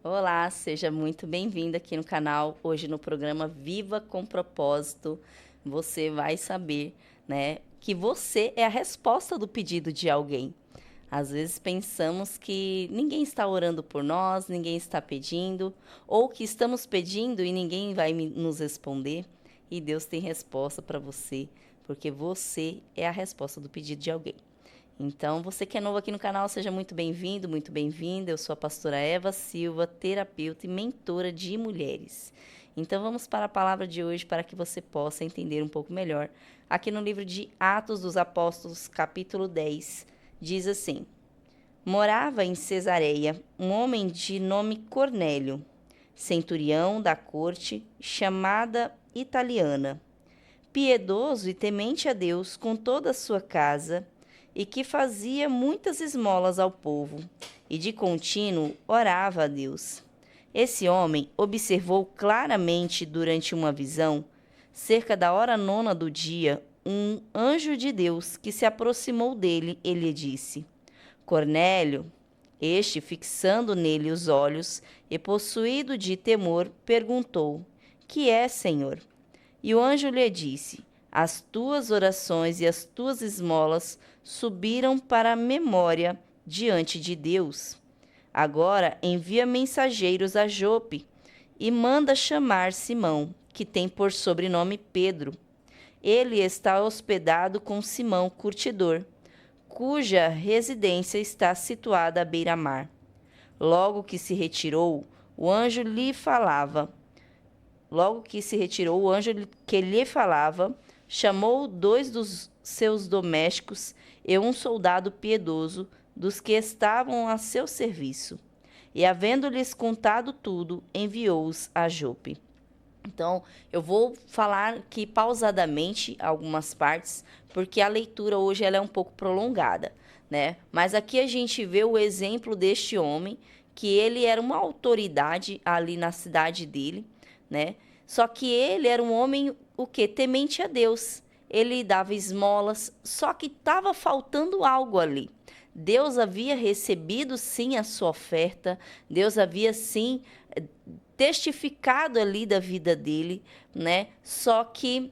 Olá, seja muito bem-vindo aqui no canal. Hoje no programa Viva com Propósito, você vai saber, né, que você é a resposta do pedido de alguém. Às vezes pensamos que ninguém está orando por nós, ninguém está pedindo, ou que estamos pedindo e ninguém vai nos responder. E Deus tem resposta para você, porque você é a resposta do pedido de alguém. Então, você que é novo aqui no canal, seja muito bem-vindo, muito bem-vinda. Eu sou a pastora Eva Silva, terapeuta e mentora de mulheres. Então, vamos para a palavra de hoje para que você possa entender um pouco melhor. Aqui no livro de Atos dos Apóstolos, capítulo 10, diz assim: Morava em Cesareia um homem de nome Cornélio, centurião da corte, chamada italiana, piedoso e temente a Deus com toda a sua casa, e que fazia muitas esmolas ao povo, e de contínuo orava a Deus. Esse homem observou claramente durante uma visão, cerca da hora nona do dia, um anjo de Deus que se aproximou dele e lhe disse: Cornélio. Este, fixando nele os olhos e possuído de temor, perguntou: Que é, Senhor? E o anjo lhe disse: As tuas orações e as tuas esmolas subiram para a memória diante de Deus. Agora envia mensageiros a Jope e manda chamar Simão, que tem por sobrenome Pedro. Ele está hospedado com Simão Curtidor, cuja residência está situada à beira-mar. Logo que se retirou, o anjo lhe falava. Logo que se retirou, o anjo que lhe falava chamou 2 dos seus domésticos e um soldado piedoso dos que estavam a seu serviço. E, havendo-lhes contado tudo, enviou-os a Jope. Então, eu vou falar aqui pausadamente algumas partes, porque a leitura hoje ela é um pouco prolongada, né? Mas aqui a gente vê o exemplo deste homem, que ele era uma autoridade ali na cidade dele, né? Só que ele era um homem, o quê? Temente a Deus. Ele dava esmolas, só que estava faltando algo ali. Deus havia recebido sim a sua oferta, Deus havia sim testificado ali da vida dele, né? Só que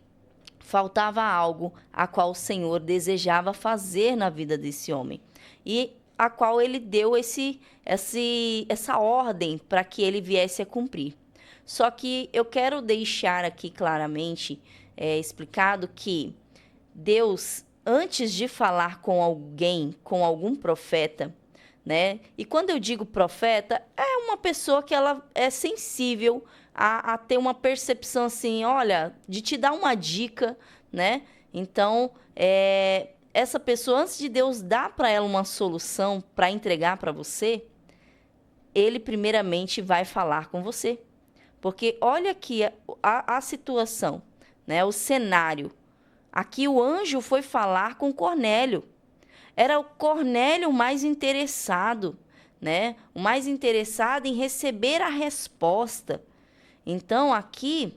faltava algo a qual o Senhor desejava fazer na vida desse homem. E a qual ele deu essa ordem para que ele viesse a cumprir. Só que eu quero deixar aqui claramente explicado que Deus, antes de falar com alguém, com algum profeta, né? E quando eu digo profeta, é uma pessoa que ela é sensível a ter uma percepção assim, olha, de te dar uma dica, né? Então, essa pessoa, antes de Deus dar para ela uma solução para entregar para você, ele primeiramente vai falar com você. Porque olha aqui a situação, né? O cenário. Aqui o anjo foi falar com Cornélio. Era o Cornélio mais interessado, né? O mais interessado em receber a resposta. Então, aqui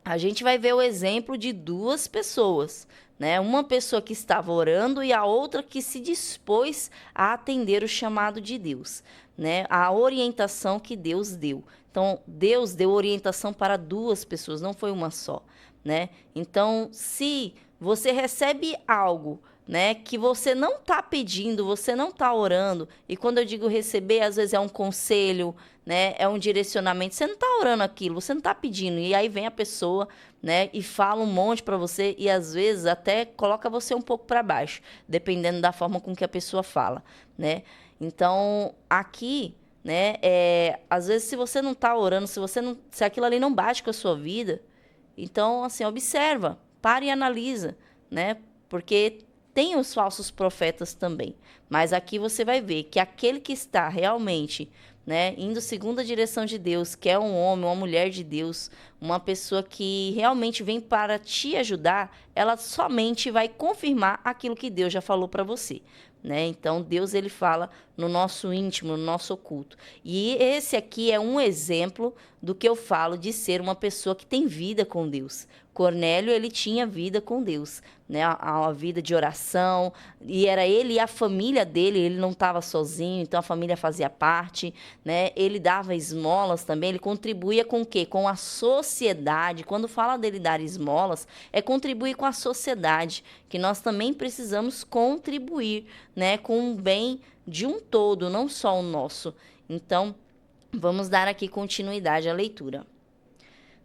a gente vai ver o exemplo de 2 pessoas, né? Uma pessoa que estava orando e a outra que se dispôs a atender o chamado de Deus, né? A orientação que Deus deu. Então, Deus deu orientação para 2 pessoas, não foi uma só, né? Então, se você recebe algo, né, que você não está pedindo, você não está orando, e quando eu digo receber, às vezes é um conselho, né, é um direcionamento, você não está orando aquilo, você não está pedindo, e aí vem a pessoa, né, e fala um monte para você, e às vezes até coloca você um pouco para baixo, dependendo da forma com que a pessoa fala, né. Então, aqui, né, às vezes se você não está orando, se aquilo ali não bate com a sua vida, então, assim, observa, para e analisa, né, porque tem os falsos profetas também, mas aqui você vai ver que aquele que está realmente, né, indo segundo a direção de Deus, que é um homem, uma mulher de Deus, uma pessoa que realmente vem para te ajudar, ela somente vai confirmar aquilo que Deus já falou para você, né? Então Deus ele fala no nosso íntimo, no nosso oculto. E esse aqui é um exemplo do que eu falo de ser uma pessoa que tem vida com Deus. Cornélio, ele tinha vida com Deus, né? A vida de oração, e era ele e a família família dele, ele não estava sozinho, então a família fazia parte, né? Ele dava esmolas também, ele contribuía com o quê? Com a sociedade. Quando fala dele dar esmolas, é contribuir com a sociedade, que nós também precisamos contribuir, né? Com o bem de um todo, não só o nosso. Então, vamos dar aqui continuidade à leitura.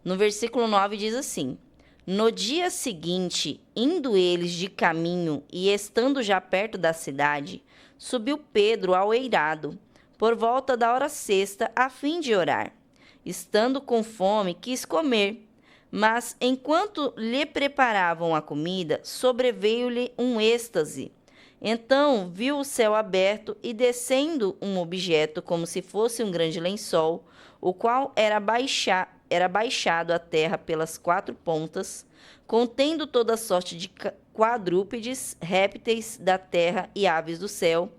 No versículo 9 diz assim: no dia seguinte, indo eles de caminho e estando já perto da cidade, subiu Pedro ao eirado, por volta da hora sexta, a fim de orar. Estando com fome, quis comer, mas enquanto lhe preparavam a comida, sobreveio-lhe um êxtase. Então viu o céu aberto e descendo um objeto como se fosse um grande lençol, o qual era baixado à terra pelas 4 pontas, contendo toda sorte de quadrúpedes, répteis da terra e aves do céu.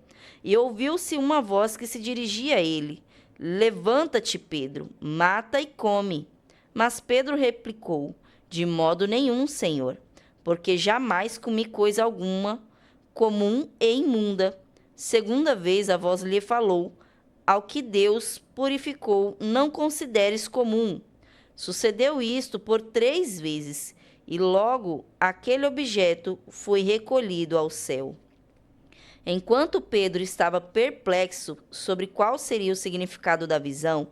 E ouviu-se uma voz que se dirigia a ele: levanta-te, Pedro, mata e come. Mas Pedro replicou: de modo nenhum, Senhor, porque jamais comi coisa alguma comum e imunda. Segunda vez a voz lhe falou: ao que Deus purificou, não consideres comum. Sucedeu isto por 3 vezes, e logo aquele objeto foi recolhido ao céu. Enquanto Pedro estava perplexo sobre qual seria o significado da visão,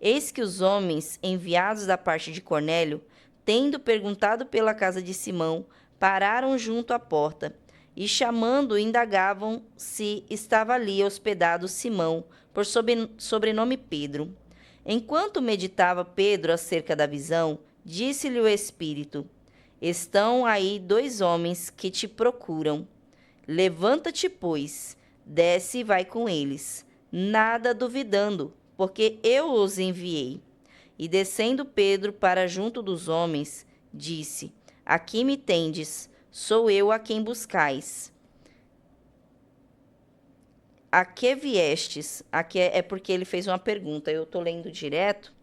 eis que os homens enviados da parte de Cornélio, tendo perguntado pela casa de Simão, pararam junto à porta, e chamando, indagavam se estava ali hospedado Simão, por sobrenome Pedro. Enquanto meditava Pedro acerca da visão, disse-lhe o Espírito: estão aí 2 homens que te procuram. Levanta-te, pois, desce e vai com eles, nada duvidando, porque eu os enviei. E descendo Pedro para junto dos homens, disse: aqui me tendes, sou eu a quem buscais. A que viestes? Aqui é porque ele fez uma pergunta, eu estou lendo direto,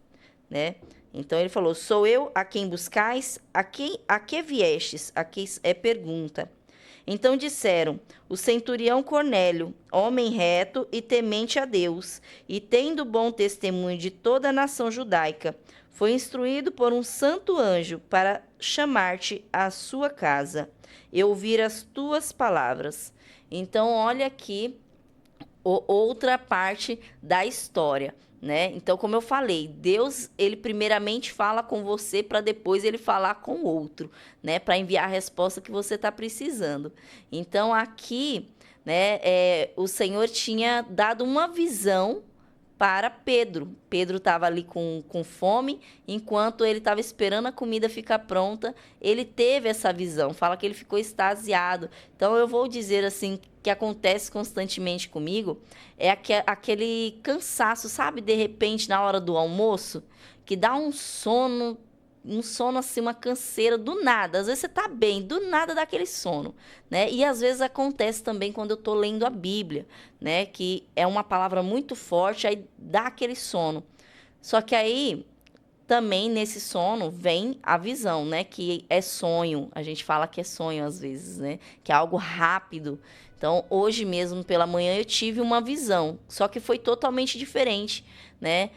né? Então ele falou: sou eu a quem buscais? A que viestes? Aqui é pergunta. Então disseram: o centurião Cornélio, homem reto e temente a Deus, e tendo bom testemunho de toda a nação judaica, foi instruído por um santo anjo para chamar-te à sua casa e ouvir as tuas palavras. Então, olha aqui outra parte da história, né? Então, como eu falei, Deus, ele primeiramente fala com você para depois ele falar com o outro, né? Para enviar a resposta que você está precisando. Então, aqui, né, o Senhor tinha dado uma visão para Pedro. Pedro estava ali com fome, enquanto ele estava esperando a comida ficar pronta, ele teve essa visão. Fala que ele ficou extasiado. Então, eu vou dizer assim, que acontece constantemente comigo, é aquele cansaço, sabe? De repente, na hora do almoço, que dá um sono assim, uma canseira do nada. Às vezes você tá bem, do nada dá aquele sono, né? E às vezes acontece também quando eu tô lendo a Bíblia, né? Que é uma palavra muito forte, aí dá aquele sono. Só que aí, também nesse sono, vem a visão, né? Que é sonho. A gente fala que é sonho às vezes, né? Que é algo rápido. Então, hoje mesmo pela manhã eu tive uma visão, só que foi totalmente diferente, né?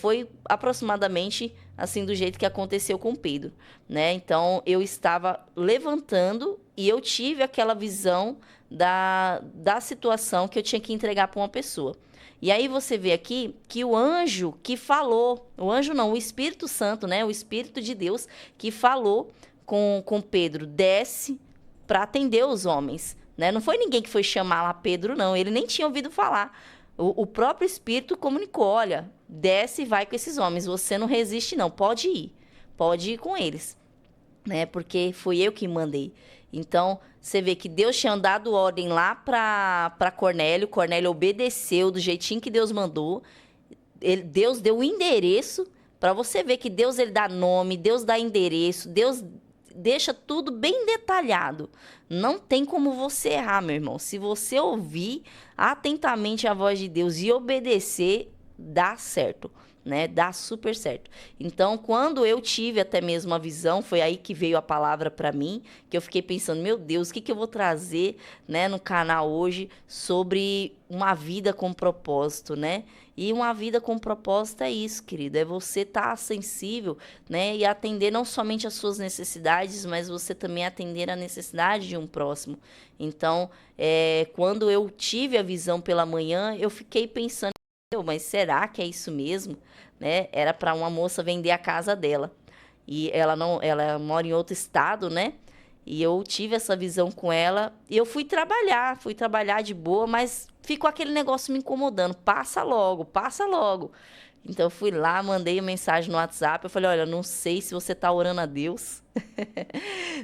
Foi aproximadamente assim do jeito que aconteceu com Pedro, né? Então, eu estava levantando e eu tive aquela visão da situação que eu tinha que entregar para uma pessoa. E aí você vê aqui que o anjo que falou, o anjo não, o Espírito Santo, né? O Espírito de Deus que falou com Pedro, desce para atender os homens. Né? Não foi ninguém que foi chamar lá Pedro, não. Ele nem tinha ouvido falar. O próprio Espírito comunicou: olha, desce e vai com esses homens. Você não resiste, não. Pode ir com eles. Né? Porque fui eu que mandei. Então, você vê que Deus tinha dado ordem lá para Cornélio. Cornélio obedeceu do jeitinho que Deus mandou. Deus deu o endereço para você ver que Deus ele dá nome, Deus dá endereço, Deus deixa tudo bem detalhado. Não tem como você errar, meu irmão. Se você ouvir atentamente a voz de Deus e obedecer, dá certo, né? Dá super certo. Então, quando eu tive até mesmo a visão, foi aí que veio a palavra para mim, que eu fiquei pensando, meu Deus, o que que eu vou trazer, né, no canal hoje sobre uma vida com propósito, né? E uma vida com propósito é isso, querido, é você estar sensível, né, e atender não somente as suas necessidades, mas você também atender a necessidade de um próximo. Então, quando eu tive a visão pela manhã, eu fiquei pensando, mas será que é isso mesmo? Né? Era para uma moça vender a casa dela. E ela não, ela mora em outro estado, né? E eu tive essa visão com ela e eu fui trabalhar de boa, mas ficou aquele negócio me incomodando. Passa logo, passa logo. Então eu fui lá, mandei uma mensagem no WhatsApp, eu falei, olha, não sei se você tá orando a Deus,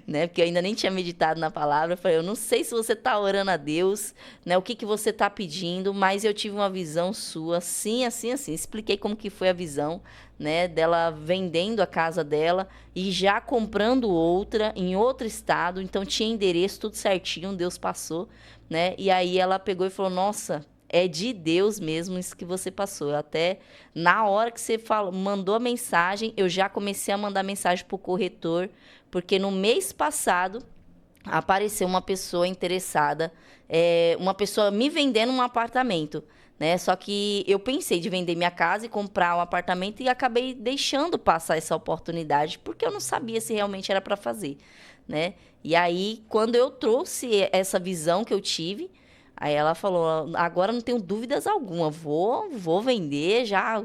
né? Porque eu ainda nem tinha meditado na palavra. Eu falei, eu não sei se você está orando a Deus, né? O que que você está pedindo, mas eu tive uma visão sua, assim, assim, assim. Expliquei como que foi a visão, né? Dela vendendo a casa dela e já comprando outra em outro estado. Então tinha endereço, tudo certinho, Deus passou, né? E aí ela pegou e falou, nossa, é de Deus mesmo isso que você passou. Até na hora que você falou, mandou a mensagem, eu já comecei a mandar mensagem para o corretor, porque no mês passado apareceu uma pessoa interessada, uma pessoa me vendendo um apartamento, né? Só que eu pensei de vender minha casa e comprar um apartamento e acabei deixando passar essa oportunidade, porque eu não sabia se realmente era para fazer, né? E aí, quando eu trouxe essa visão que eu tive, aí ela falou, agora não tenho dúvidas alguma, vou vender, já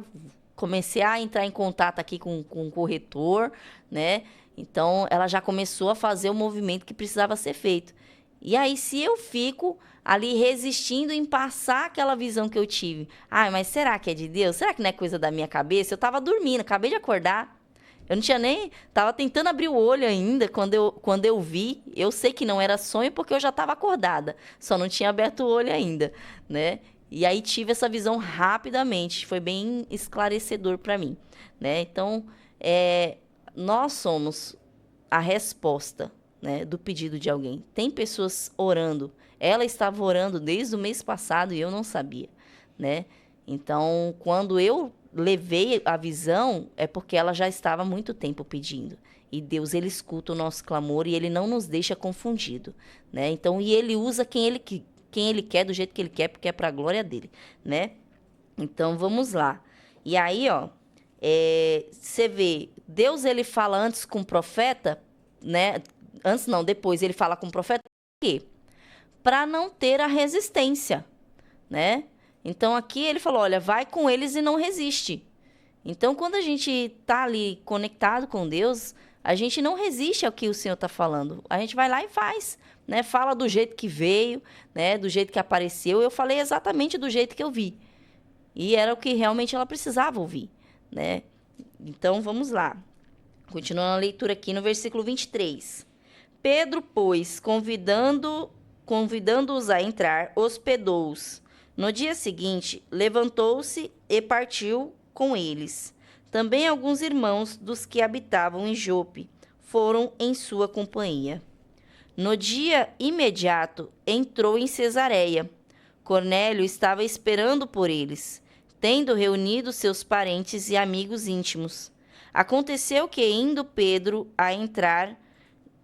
comecei a entrar em contato aqui com o corretor, né? Então, ela já começou a fazer o movimento que precisava ser feito. E aí, se eu fico ali resistindo em passar aquela visão que eu tive, mas será que é de Deus? Será que não é coisa da minha cabeça? Eu tava dormindo, acabei de acordar. Eu não tinha nem. Tava tentando abrir o olho ainda quando eu vi. Eu sei que não era sonho porque eu já estava acordada. Só não tinha aberto o olho ainda, né? E aí tive essa visão rapidamente. Foi bem esclarecedor para mim, né? Então, nós somos a resposta, né, do pedido de alguém. Tem pessoas orando. Ela estava orando desde o mês passado e eu não sabia, né? Então, quando eu levei a visão, é porque ela já estava há muito tempo pedindo. E Deus, ele escuta o nosso clamor e ele não nos deixa confundido, né? Então, e ele usa quem ele quer, do jeito que ele quer, porque é para a glória dele, né? Então, vamos lá. E aí, ó, você vê, Deus, ele fala antes com o profeta, né? Antes não, depois ele fala com o profeta, por quê? Para não ter a resistência, né? Então aqui ele falou, olha, vai com eles e não resiste. Então quando a gente tá ali conectado com Deus, a gente não resiste ao que o Senhor está falando. A gente vai lá e faz, né? Fala do jeito que veio, né? Do jeito que apareceu. Eu falei exatamente do jeito que eu vi. E era o que realmente ela precisava ouvir, né? Então vamos lá. Continuando a leitura aqui no versículo 23. Pedro, pois, convidando-os a entrar, hospedou-os. No dia seguinte, levantou-se e partiu com eles. Também alguns irmãos dos que habitavam em Jope foram em sua companhia. No dia imediato, entrou em Cesareia. Cornélio estava esperando por eles, tendo reunido seus parentes e amigos íntimos. Aconteceu que, indo Pedro a entrar,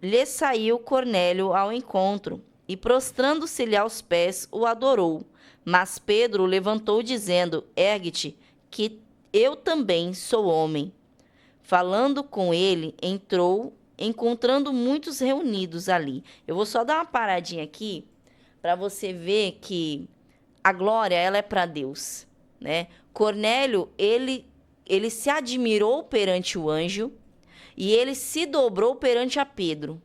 lhe saiu Cornélio ao encontro e, prostrando-se-lhe aos pés, o adorou. Mas Pedro o levantou, dizendo, ergue-te, que eu também sou homem. Falando com ele, entrou, encontrando muitos reunidos ali. Eu vou só dar uma paradinha aqui para você ver que a glória, ela é para Deus, né? Cornélio, ele se admirou perante o anjo e ele se dobrou perante a Pedro.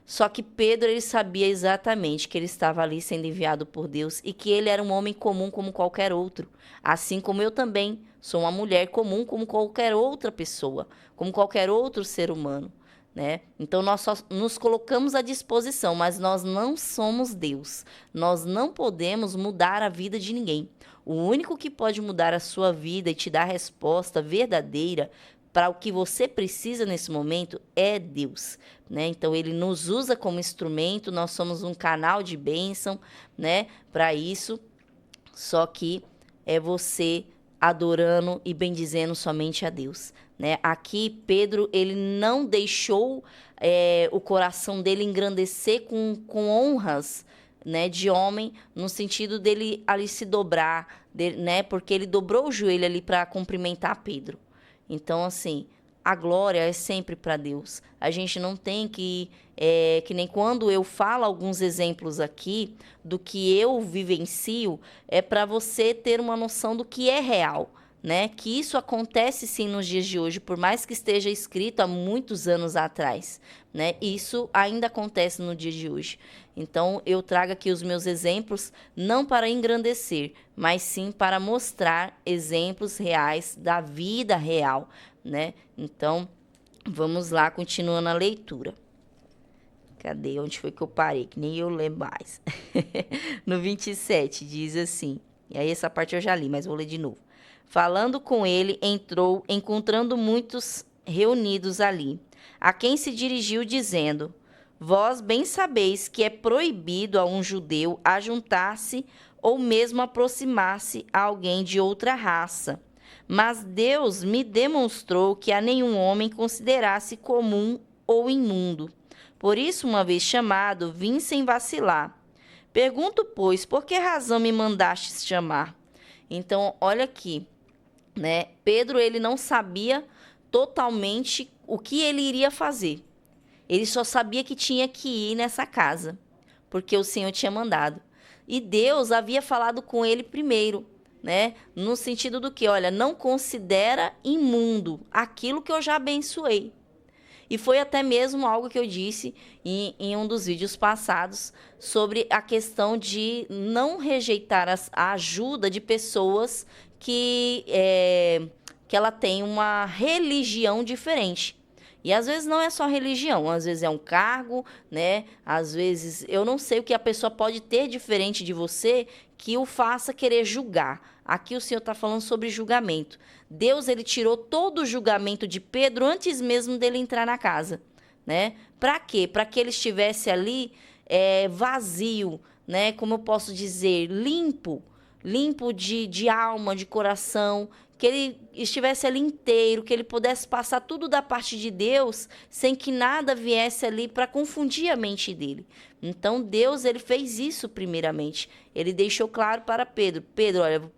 Só que Pedro, ele sabia exatamente que ele estava ali sendo enviado por Deus e que ele era um homem comum como qualquer outro. Assim como eu também sou uma mulher comum como qualquer outra pessoa, como qualquer outro ser humano, né? Então nós só nos colocamos à disposição, mas nós não somos Deus. Nós não podemos mudar a vida de ninguém. O único que pode mudar a sua vida e te dar a resposta verdadeira para o que você precisa nesse momento é Deus, né? Então ele nos usa como instrumento, nós somos um canal de bênção, né, para isso. Só que é você adorando e bendizendo somente a Deus, né? Aqui, Pedro, ele não deixou o coração dele engrandecer com honras, né, de homem, no sentido dele ali se dobrar, né? Porque ele dobrou o joelho ali para cumprimentar Pedro. Então, assim, a glória é sempre para Deus. A gente não tem que nem quando eu falo alguns exemplos aqui do que eu vivencio, é para você ter uma noção do que é real, né? Que isso acontece sim nos dias de hoje, por mais que esteja escrito há muitos anos atrás, né? Isso ainda acontece no dia de hoje. Então, eu trago aqui os meus exemplos não para engrandecer, mas sim para mostrar exemplos reais da vida real, né? Então, vamos lá, continuando a leitura. Cadê? Onde foi que eu parei? Que nem eu lembro mais. No 27, diz assim. E aí, essa parte eu já li, mas vou ler de novo. Falando com ele, entrou, encontrando muitos reunidos ali, a quem se dirigiu, dizendo: Vós bem sabeis que é proibido a um judeu ajuntar-se ou mesmo aproximar-se a alguém de outra raça. Mas Deus me demonstrou que a nenhum homem considerasse comum ou imundo. Por isso, uma vez chamado, vim sem vacilar. Pergunto, pois, por que razão me mandastes chamar? Então, olha aqui, né? Pedro, ele não sabia totalmente o que ele iria fazer. Ele só sabia que tinha que ir nessa casa, porque o Senhor tinha mandado. E Deus havia falado com ele primeiro, né? No sentido do que, olha, não considera imundo aquilo que eu já abençoei. E foi até mesmo algo que eu disse em um dos vídeos passados sobre a questão de não rejeitar a ajuda de pessoas que ela tem uma religião diferente. E às vezes não é só religião, às vezes é um cargo, né? Às vezes eu não sei o que a pessoa pode ter diferente de você que o faça querer julgar. Aqui o Senhor está falando sobre julgamento. Deus, ele tirou todo o julgamento de Pedro antes mesmo dele entrar na casa, né? Para quê? Para que ele estivesse ali vazio, né? Como eu posso dizer, limpo de alma, de coração, que ele estivesse ali inteiro, que ele pudesse passar tudo da parte de Deus, sem que nada viesse ali para confundir a mente dele. Então, Deus, ele fez isso primeiramente. Ele deixou claro para Pedro: Pedro, olha,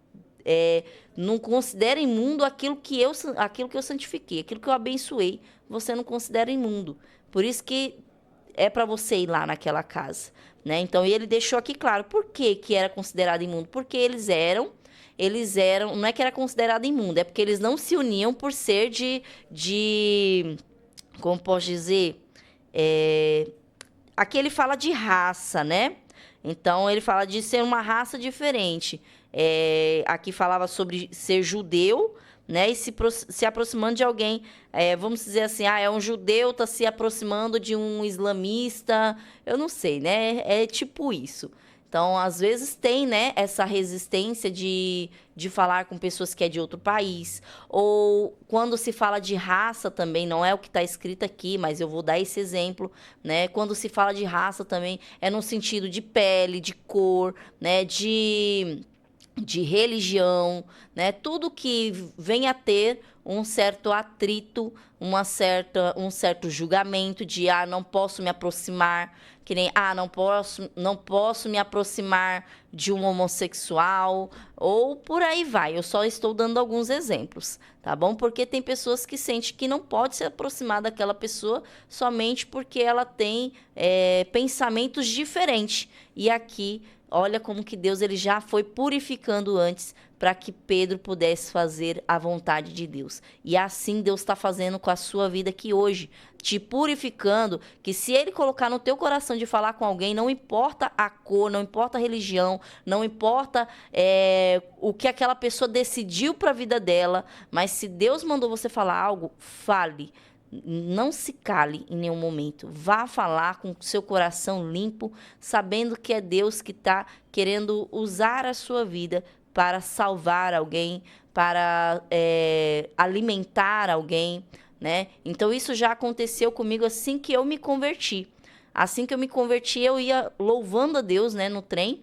não considera imundo aquilo que eu santifiquei, aquilo que eu abençoei, você não considera imundo. Por isso que é para você ir lá naquela casa, né? Então, ele deixou aqui claro por que era considerado imundo. Porque eles eram, não é que era considerado imundo, é porque eles não se uniam por ser como posso dizer, aqui ele fala de raça, né? Então, ele fala de ser uma raça diferente. Aqui falava sobre ser judeu, né? E se aproximando de alguém, vamos dizer assim, é um judeu, está se aproximando de um islamista, eu não sei, né? É tipo isso. Então, às vezes tem, né, essa resistência de falar com pessoas que é de outro país. Ou quando se fala de raça também, não é o que está escrito aqui, mas eu vou dar esse exemplo, né? Quando se fala de raça também é no sentido de pele, de cor, né, de religião, né? Tudo que venha a ter um certo atrito, um certo julgamento de não posso me aproximar, que nem não posso me aproximar de um homossexual, ou por aí vai. Eu só estou dando alguns exemplos, tá bom? Porque tem pessoas que sentem que não pode se aproximar daquela pessoa somente porque ela tem pensamentos diferentes. E aqui, olha como que Deus, ele já foi purificando antes para que Pedro pudesse fazer a vontade de Deus. E assim Deus está fazendo com a sua vida aqui hoje, te purificando, que se ele colocar no teu coração de falar com alguém, não importa a cor, não importa a religião, não importa o que aquela pessoa decidiu para a vida dela, mas se Deus mandou você falar algo, fale. Não se cale em nenhum momento. Vá falar com seu coração limpo, sabendo que é Deus que está querendo usar a sua vida para salvar alguém, para alimentar alguém, né? Então, isso já aconteceu comigo assim que eu me converti. Assim que eu me converti, eu ia louvando a Deus, né, no trem.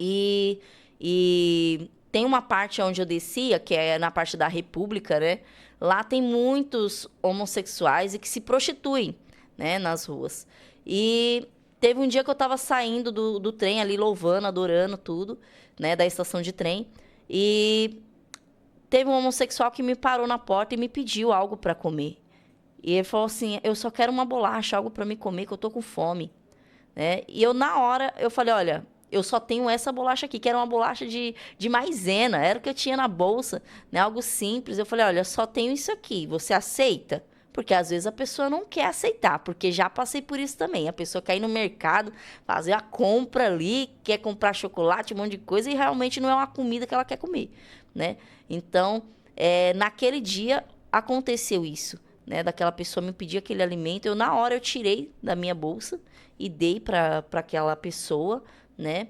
E tem uma parte onde eu descia, que é na parte da República, né? Lá tem muitos homossexuais e que se prostituem, né, nas ruas. E teve um dia que eu tava saindo do trem ali, louvando, adorando tudo, né, da estação de trem. E teve um homossexual que me parou na porta e me pediu algo para comer. E ele falou assim, eu só quero uma bolacha, algo para me comer, que eu tô com fome, né? E eu, na hora, eu falei, olha, eu só tenho essa bolacha aqui, que era uma bolacha de maisena, era o que eu tinha na bolsa, né? Algo simples. Eu falei, olha, só tenho isso aqui, você aceita? Porque às vezes a pessoa não quer aceitar, porque já passei por isso também. A pessoa quer ir no mercado, fazer a compra ali, quer comprar chocolate, um monte de coisa, e realmente não é uma comida que ela quer comer, né? Então, naquele dia aconteceu isso, né? Daquela pessoa me pedir aquele alimento, na hora eu tirei da minha bolsa e dei para aquela pessoa, né?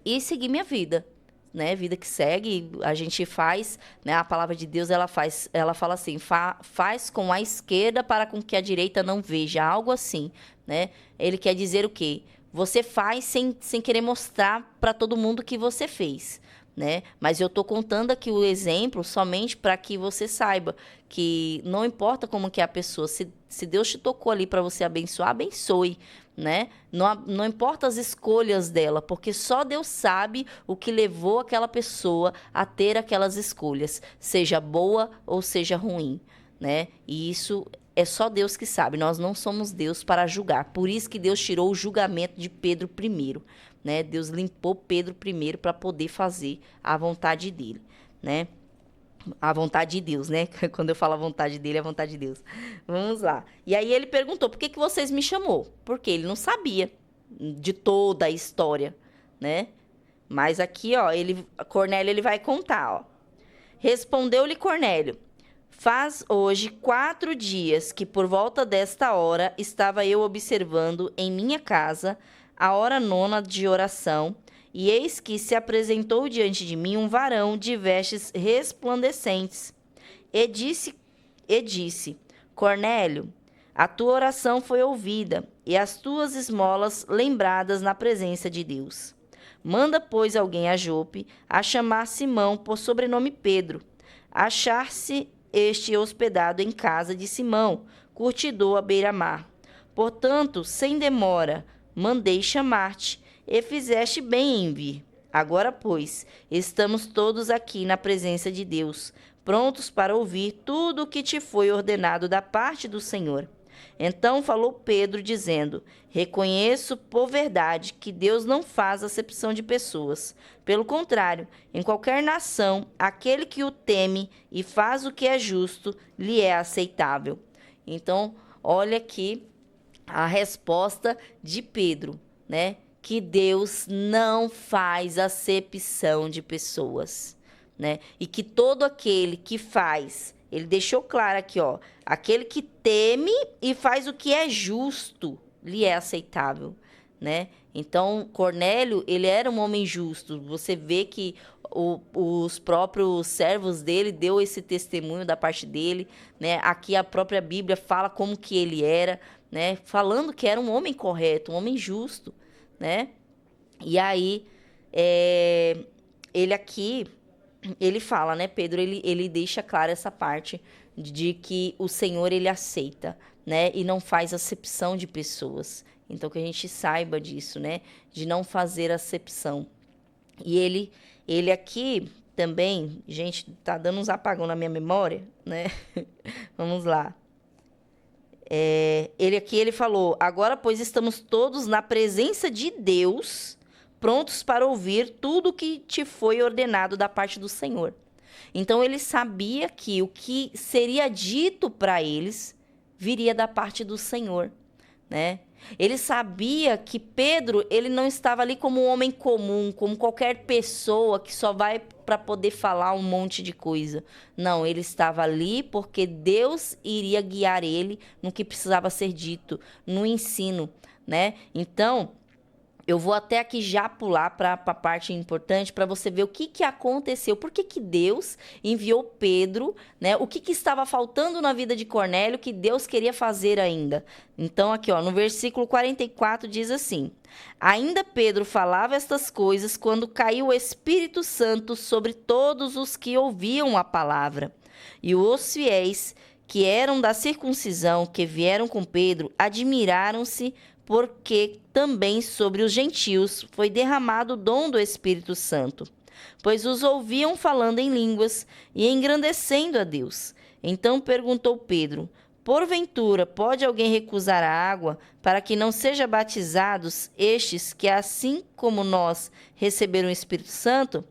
E segui minha vida, né? Vida que segue, a gente faz, né? A palavra de Deus, ela fala assim, faz com a esquerda para com que a direita não veja, algo assim, né? Ele quer dizer o quê? Você faz sem querer mostrar para todo mundo que você fez, né? Mas eu tô contando aqui o exemplo somente para que você saiba que não importa como que é a pessoa, se Deus te tocou ali para você abençoar, abençoe, né? Não importa as escolhas dela, porque só Deus sabe o que levou aquela pessoa a ter aquelas escolhas, seja boa ou seja ruim, né? E isso é só Deus que sabe, nós não somos Deus para julgar. Por isso que Deus tirou o julgamento de Pedro primeiro, né? Deus limpou Pedro primeiro para poder fazer a vontade dele, né? A vontade de Deus, né? Quando eu falo a vontade dele, é a vontade de Deus. Vamos lá. E aí ele perguntou, por que vocês me chamou? Porque ele não sabia de toda a história, né? Mas aqui, ó, Cornélio, ele vai contar, ó. Respondeu-lhe Cornélio, faz hoje 4 dias que por volta desta hora estava eu observando em minha casa a hora nona de oração, e eis que se apresentou diante de mim um varão de vestes resplandecentes. E disse, Cornélio, a tua oração foi ouvida, e as tuas esmolas lembradas na presença de Deus. Manda, pois, alguém a Jope, a chamar Simão, por sobrenome Pedro. Achar-se este hospedado em casa de Simão, curtidor à beira-mar. Portanto, sem demora, mandei chamar-te, e fizeste bem em vir. Agora, pois, estamos todos aqui na presença de Deus, prontos para ouvir tudo o que te foi ordenado da parte do Senhor. Então falou Pedro, dizendo, reconheço por verdade que Deus não faz acepção de pessoas. Pelo contrário, em qualquer nação, aquele que o teme e faz o que é justo, lhe é aceitável. Então, olha aqui a resposta de Pedro, né? Que Deus não faz acepção de pessoas, né? E que todo aquele que faz, ele deixou claro aqui, ó, aquele que teme e faz o que é justo, lhe é aceitável, né? Então, Cornélio, ele era um homem justo. Você vê que os próprios servos dele deu esse testemunho da parte dele, né? Aqui a própria Bíblia fala como que ele era, né? Falando que era um homem correto, um homem justo, né? E aí, ele aqui, ele fala, né, Pedro, ele deixa clara essa parte de que o Senhor, ele aceita, né, e não faz acepção de pessoas. Então, que a gente saiba disso, né, de não fazer acepção. E ele aqui também, gente, tá dando uns apagão na minha memória, né? Vamos lá. Ele falou, agora, pois, estamos todos na presença de Deus, prontos para ouvir tudo o que te foi ordenado da parte do Senhor. Então, ele sabia que o que seria dito para eles viria da parte do Senhor, né? Ele sabia que Pedro, ele não estava ali como um homem comum, como qualquer pessoa que só vai para poder falar um monte de coisa. Não, ele estava ali porque Deus iria guiar ele no que precisava ser dito, no ensino, né? Então, Eu vou até aqui já pular para a parte importante para você ver o que aconteceu. Por que Deus enviou Pedro, né? O que estava faltando na vida de Cornélio que Deus queria fazer ainda. Então, aqui, ó, no versículo 44 diz assim: Ainda Pedro falava estas coisas quando caiu o Espírito Santo sobre todos os que ouviam a palavra. E os fiéis que eram da circuncisão, que vieram com Pedro, admiraram-se porque também sobre os gentios foi derramado o dom do Espírito Santo, pois os ouviam falando em línguas e engrandecendo a Deus. Então perguntou Pedro: Porventura pode alguém recusar a água para que não sejam batizados estes que, assim como nós, receberam o Espírito Santo?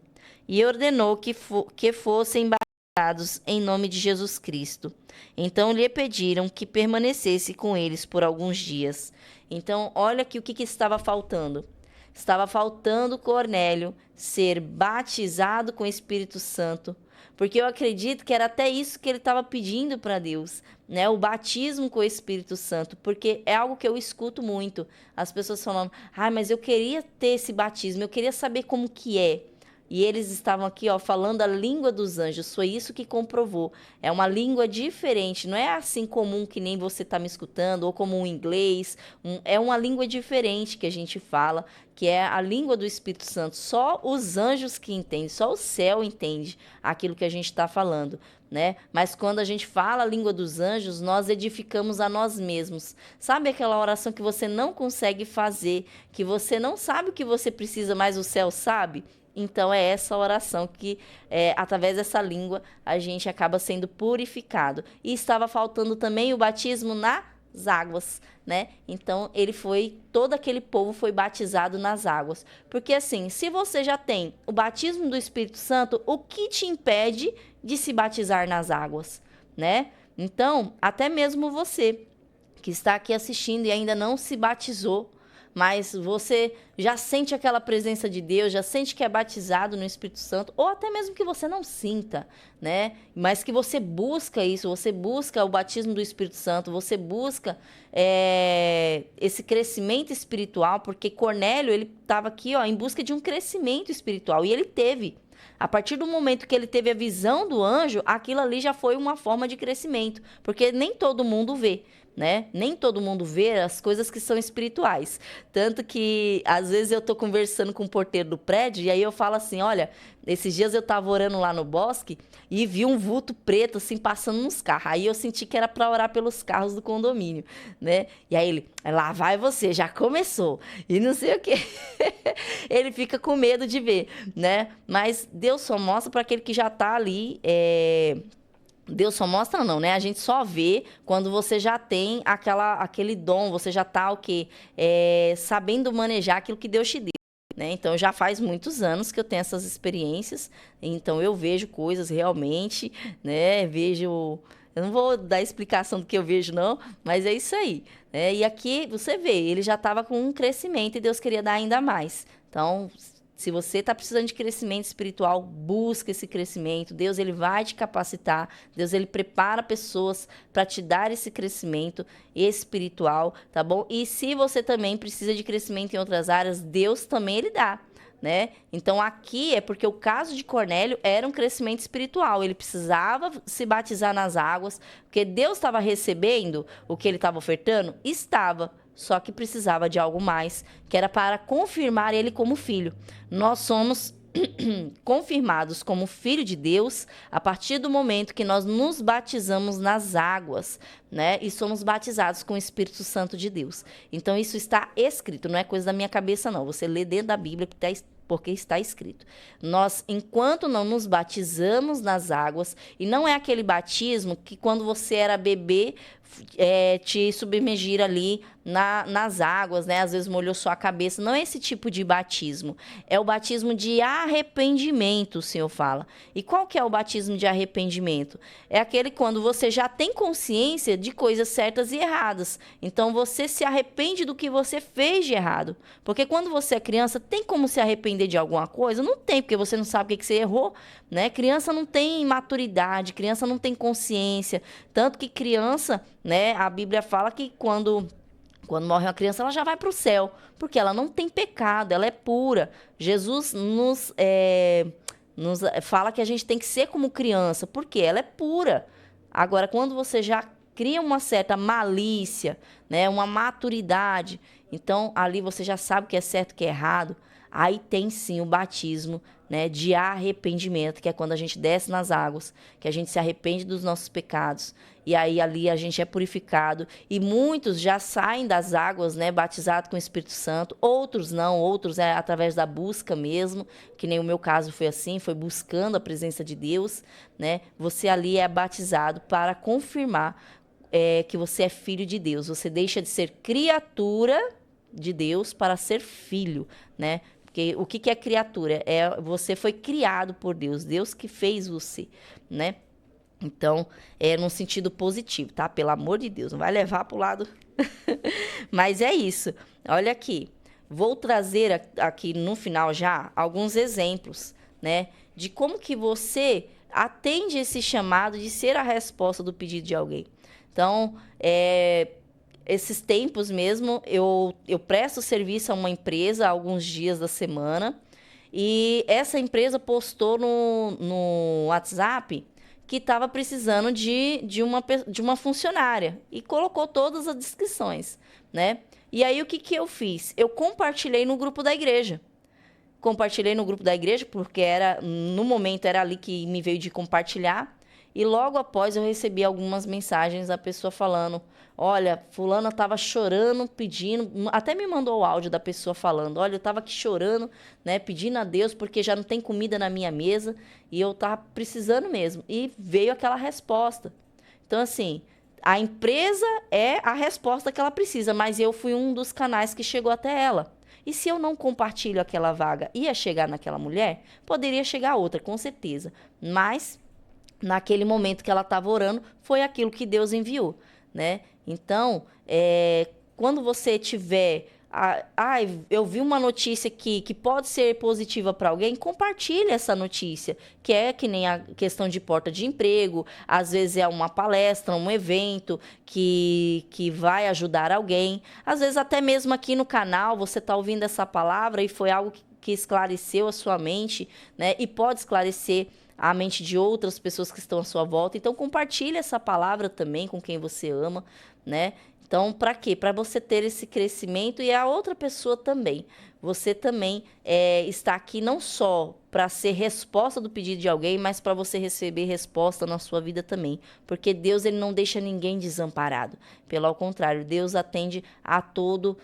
E ordenou que fossem batizados em nome de Jesus Cristo. Então lhe pediram que permanecesse com eles por alguns dias. Então, olha aqui o que estava faltando. Estava faltando Cornélio ser batizado com o Espírito Santo, porque eu acredito que era até isso que ele estava pedindo para Deus, né? O batismo com o Espírito Santo, porque é algo que eu escuto muito. As pessoas falando: mas eu queria ter esse batismo, eu queria saber como que é. E eles estavam aqui, ó, falando a língua dos anjos. Foi isso que comprovou. É uma língua diferente. Não é assim comum que nem você está me escutando, ou como um inglês. É uma língua diferente que a gente fala, que é a língua do Espírito Santo. Só os anjos que entendem, só o céu entende aquilo que a gente está falando, né? Mas quando a gente fala a língua dos anjos, nós edificamos a nós mesmos. Sabe aquela oração que você não consegue fazer, que você não sabe o que você precisa, mas o céu sabe? Então, é essa oração que, através dessa língua, a gente acaba sendo purificado. E estava faltando também o batismo nas águas, né? Então, todo aquele povo foi batizado nas águas. Porque, assim, se você já tem o batismo do Espírito Santo, o que te impede de se batizar nas águas, né? Então, até mesmo você que está aqui assistindo e ainda não se batizou, mas você já sente aquela presença de Deus, já sente que é batizado no Espírito Santo, ou até mesmo que você não sinta, né? Mas que você busca isso, você busca o batismo do Espírito Santo, você busca esse crescimento espiritual, porque Cornélio, ele estava aqui, ó, em busca de um crescimento espiritual, e ele teve. A partir do momento que ele teve a visão do anjo, aquilo ali já foi uma forma de crescimento, porque nem todo mundo vê, né? Nem todo mundo vê as coisas que são espirituais. Tanto que, às vezes, eu tô conversando com o porteiro do prédio e aí eu falo assim: olha, esses dias eu tava orando lá no bosque e vi um vulto preto, assim, passando nos carros. Aí eu senti que era para orar pelos carros do condomínio, né? E aí ele: lá vai você, já começou. E não sei o quê. Ele fica com medo de ver, né? Mas Deus só mostra para aquele que já tá ali, Deus só mostra não, né? A gente só vê quando você já tem aquele dom, você já tá o quê? Sabendo manejar aquilo que Deus te deu, né? Então, já faz muitos anos que eu tenho essas experiências, então eu vejo coisas realmente, né? Eu não vou dar explicação do que eu vejo, não, mas é isso aí, né? E aqui, você vê, ele já estava com um crescimento e Deus queria dar ainda mais. Então, se você está precisando de crescimento espiritual, busca esse crescimento. Deus, ele vai te capacitar. Deus, ele prepara pessoas para te dar esse crescimento espiritual, tá bom? E se você também precisa de crescimento em outras áreas, Deus também ele dá, né? Então, aqui é porque o caso de Cornélio era um crescimento espiritual. Ele precisava se batizar nas águas, porque Deus estava recebendo o que ele estava ofertando? Estava. Só que precisava de algo mais, que era para confirmar ele como filho. Nós somos confirmados como filho de Deus a partir do momento que nós nos batizamos nas águas, né? E somos batizados com o Espírito Santo de Deus. Então, isso está escrito, não é coisa da minha cabeça, não. Você lê dentro da Bíblia que porque está escrito. Nós, enquanto não nos batizamos nas águas, e não é aquele batismo que quando você era bebê, te submergir ali nas águas, né? Às vezes molhou só a cabeça. Não é esse tipo de batismo. É o batismo de arrependimento, o Senhor fala. E qual que é o batismo de arrependimento? É aquele quando você já tem consciência de coisas certas e erradas. Então, você se arrepende do que você fez de errado. Porque quando você é criança, tem como se arrepender de alguma coisa? Não tem, porque você não sabe o que você errou, né? Criança não tem maturidade, criança não tem consciência. Tanto que criança, né? A Bíblia fala que quando Quando morre uma criança, ela já vai para o céu, porque ela não tem pecado, ela é pura. Jesus nos fala que a gente tem que ser como criança, porque ela é pura. Agora, quando você já cria uma certa malícia, né, uma maturidade, então ali você já sabe o que é certo e o que é errado, aí tem sim o batismo, né, de arrependimento, que é quando a gente desce nas águas, que a gente se arrepende dos nossos pecados, e aí ali a gente é purificado, e muitos já saem das águas, né, batizados com o Espírito Santo, outros não, outros é através da busca mesmo, que nem o meu caso foi assim, foi buscando a presença de Deus, né, você ali é batizado para confirmar que você é filho de Deus, você deixa de ser criatura de Deus para ser filho, né? Porque o que é criatura? Você foi criado por Deus, Deus que fez você, né? Então, é num sentido positivo, tá? Pelo amor de Deus, não vai levar pro lado. Mas é isso. Olha aqui. Vou trazer aqui no final já alguns exemplos, né? De como que você atende esse chamado de ser a resposta do pedido de alguém. Então, esses tempos mesmo, eu presto serviço a uma empresa alguns dias da semana e essa empresa postou no WhatsApp que estava precisando de uma funcionária e colocou todas as descrições, né? E aí o que eu fiz? Eu compartilhei no grupo da igreja. Compartilhei no grupo da igreja porque no momento era ali que me veio de compartilhar. E logo após eu recebi algumas mensagens da pessoa falando: olha, fulana estava chorando, pedindo, até me mandou o áudio da pessoa falando: olha, eu estava aqui chorando, né, pedindo a Deus porque já não tem comida na minha mesa e eu estava precisando mesmo. E veio aquela resposta. Então, assim, a empresa é a resposta que ela precisa, mas eu fui um dos canais que chegou até ela. E se eu não compartilho aquela vaga, ia chegar naquela mulher? Poderia chegar outra, com certeza. Mas naquele momento que ela estava orando, foi aquilo que Deus enviou, né? Então, quando você tiver... eu vi uma notícia que pode ser positiva para alguém, compartilhe essa notícia, que é que nem a questão de porta de emprego, às vezes é uma palestra, um evento que vai ajudar alguém, às vezes até mesmo aqui no canal você está ouvindo essa palavra e foi algo que esclareceu a sua mente, né? E pode esclarecer a mente de outras pessoas que estão à sua volta. Então, compartilhe essa palavra também com quem você ama, né? Então, para quê? Para você ter esse crescimento e a outra pessoa também. Você também está aqui não só para ser resposta do pedido de alguém, mas para você receber resposta na sua vida também. Porque Deus, ele não deixa ninguém desamparado. Pelo contrário, Deus atende a toda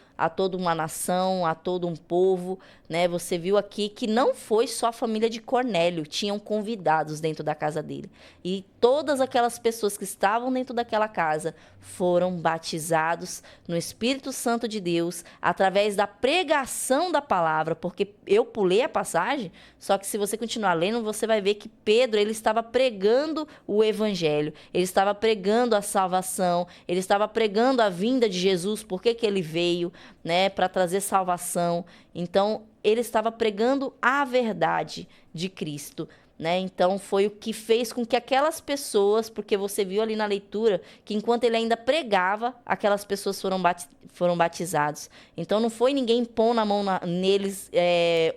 uma nação, a todo um povo, né? Você viu aqui que não foi só a família de Cornélio, tinham convidados dentro da casa dele. E todas aquelas pessoas que estavam dentro daquela casa foram batizados no Espírito Santo de Deus através da pregação da palavra, porque eu pulei a passagem, só que se você continuar lendo, você vai ver que Pedro, ele estava pregando o evangelho, ele estava pregando a salvação, ele estava pregando a vinda de Jesus, por que ele veio, né, para trazer salvação. Então, ele estava pregando a verdade de Cristo, né? Então, foi o que fez com que aquelas pessoas, porque você viu ali na leitura, que enquanto ele ainda pregava, aquelas pessoas foram batizados. Então, não foi ninguém pondo a mão neles,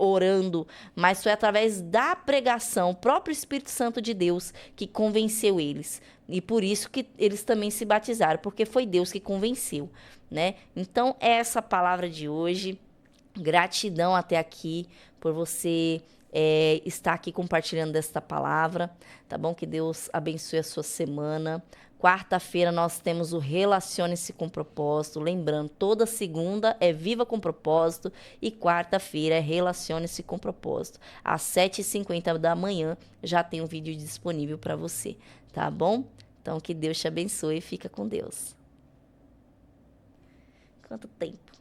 orando, mas foi através da pregação, o próprio Espírito Santo de Deus que convenceu eles. E por isso que eles também se batizaram, porque foi Deus que convenceu, né? Então, essa palavra de hoje, gratidão até aqui por você estar aqui compartilhando desta palavra, tá bom? Que Deus abençoe a sua semana. Quarta-feira nós temos o Relacione-se com Propósito. Lembrando, toda segunda é Viva com Propósito e quarta-feira é Relacione-se com Propósito. Às 7h50 da manhã já tem um vídeo disponível para você, tá bom? Então, que Deus te abençoe e fica com Deus. Quanto tempo?